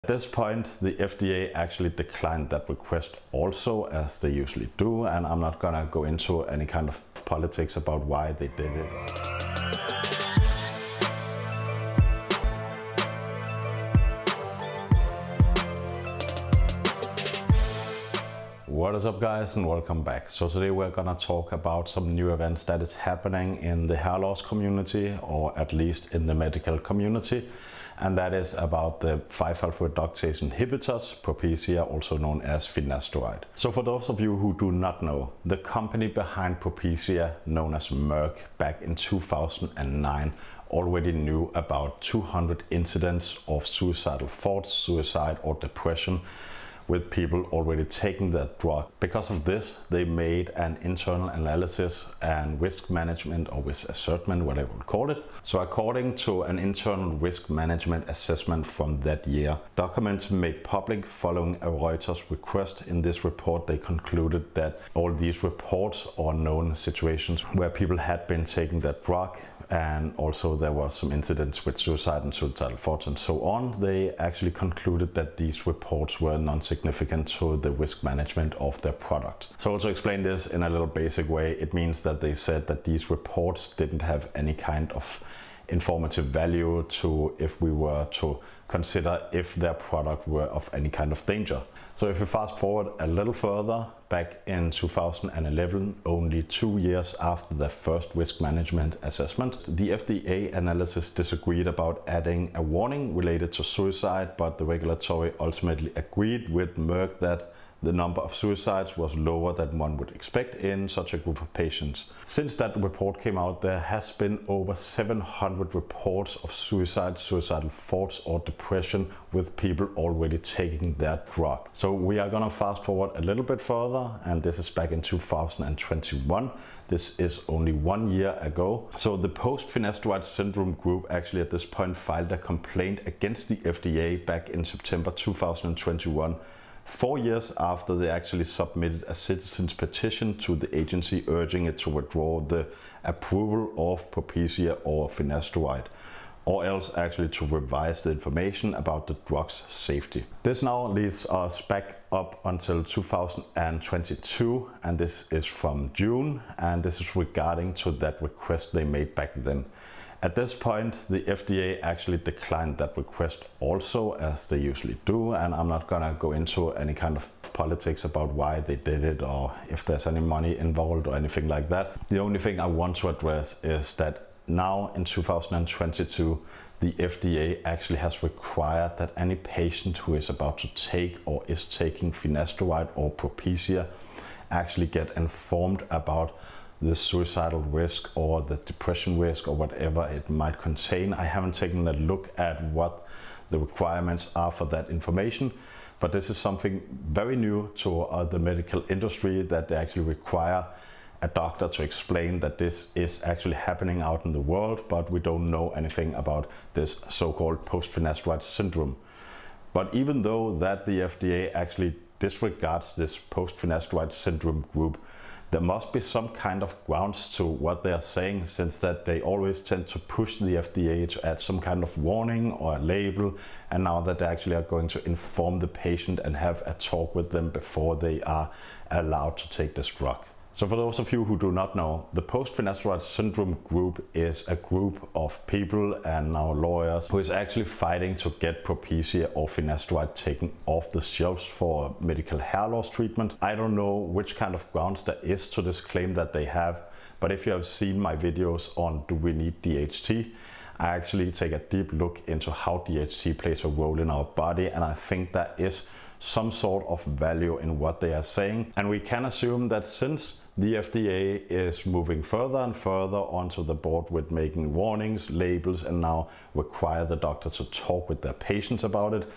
At this point, the FDA actually declined that request also, as they usually do, and I'm not gonna go into any kind of politics about why they did it. What is up, guys, and welcome back. So today we're gonna talk about some new events that is happening in the hair loss community, or at least in the medical community, and that is about the 5-alpha-reductase inhibitors, Propecia, also known as Finasteride. So for those of you who do not know, the company behind Propecia, known as Merck, back in 2009 already knew about 200 incidents of suicidal thoughts, suicide or depression with people already taking that drug. Because of this, they made an internal analysis and risk management, or risk assessment, whatever you would call it. So according to an internal risk management assessment from that year, documents made public following a Reuters request, in this report they concluded that all these reports or known situations where people had been taking that drug, and also there was some incidents with suicide and suicidal thoughts and so on, they actually concluded that these reports were non-significant to the risk management of their product. So to explain this in a little basic way, it means that they said that these reports didn't have any kind of informative value to if we were to consider if their product were of any kind of danger. So if you fast forward a little further, back in 2011, only 2 years after the first risk management assessment, the FDA analysis disagreed about adding a warning related to suicide, but the regulatory ultimately agreed with Merck that the number of suicides was lower than one would expect in such a group of patients. Since that report came out, there has been over 700 reports of suicide, suicidal thoughts or depression with people already taking that drug. So we are gonna fast forward a little bit further, and this is back in 2021. This is only 1 year ago. So the post-Finasteride syndrome group actually at this point filed a complaint against the FDA back in September 2021. 4 years after they actually submitted a citizen's petition to the agency urging it to withdraw the approval of Propecia or Finasteride, or else actually to revise the information about the drug's safety. This now leads us back up until 2022, and this is from June, and this is regarding to that request they made back then. At this point, the FDA actually declined that request also, as they usually do, and I'm not gonna go into any kind of politics about why they did it or if there's any money involved or anything like that. The only thing I want to address is that now in 2022, the FDA actually has required that any patient who is about to take or is taking Finasteride or Propecia actually get informed about the suicidal risk or the depression risk or whatever it might contain. I haven't taken a look at what the requirements are for that information, but this is something very new to the medical industry, that they actually require a doctor to explain that this is actually happening out in the world, but we don't know anything about this so-called post-Finasteride syndrome. But even though that the FDA actually disregards this post-Finasteride syndrome group, there must be some kind of grounds to what they are saying, since that they always tend to push the FDA to add some kind of warning or a label, and now that they actually are going to inform the patient and have a talk with them before they are allowed to take this drug. So for those of you who do not know, the post-Finasteride syndrome group is a group of people and now lawyers who is actually fighting to get Propecia or Finasteride taken off the shelves for medical hair loss treatment. I don't know which kind of grounds there is to this claim that they have, but if you have seen my videos on Do We Need DHT, I actually take a deep look into how DHT plays a role in our body, and I think there is some sort of value in what they are saying. And we can assume that since the FDA is moving further and further onto the board with making warnings, labels, and now require the doctor to talk with their patients about it,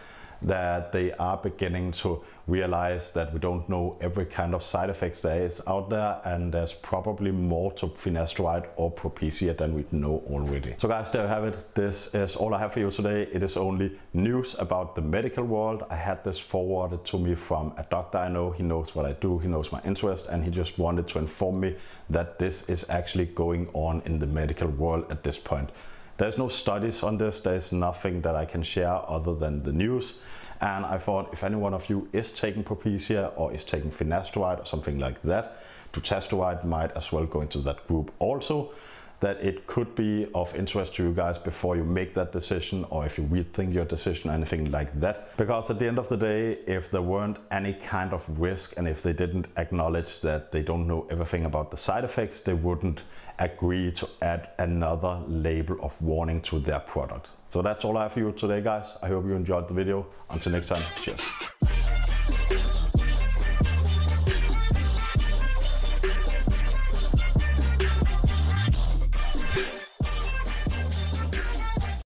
that they are beginning to realize that we don't know every kind of side effects there is out there, and there's probably more to Finasteride or Propecia than we know already. So guys, there you have it. This is all I have for you today. It is only news about the medical world. I had this forwarded to me from a doctor I know. He knows what I do, he knows my interest, and he just wanted to inform me that this is actually going on in the medical world at this point. There's no studies on this, there's nothing that I can share other than the news, And I thought if any one of you is taking Propecia or is taking Finasteride or something like that, Dutasteride might as well go into that group also, that it could be of interest to you guys before you make that decision, or if you rethink your decision, anything like that. Because at the end of the day, if there weren't any kind of risk and if they didn't acknowledge that they don't know everything about the side effects, they wouldn't agree to add another label of warning to their product. So that's all I have for you today, guys. I hope you enjoyed the video. Until next time, cheers.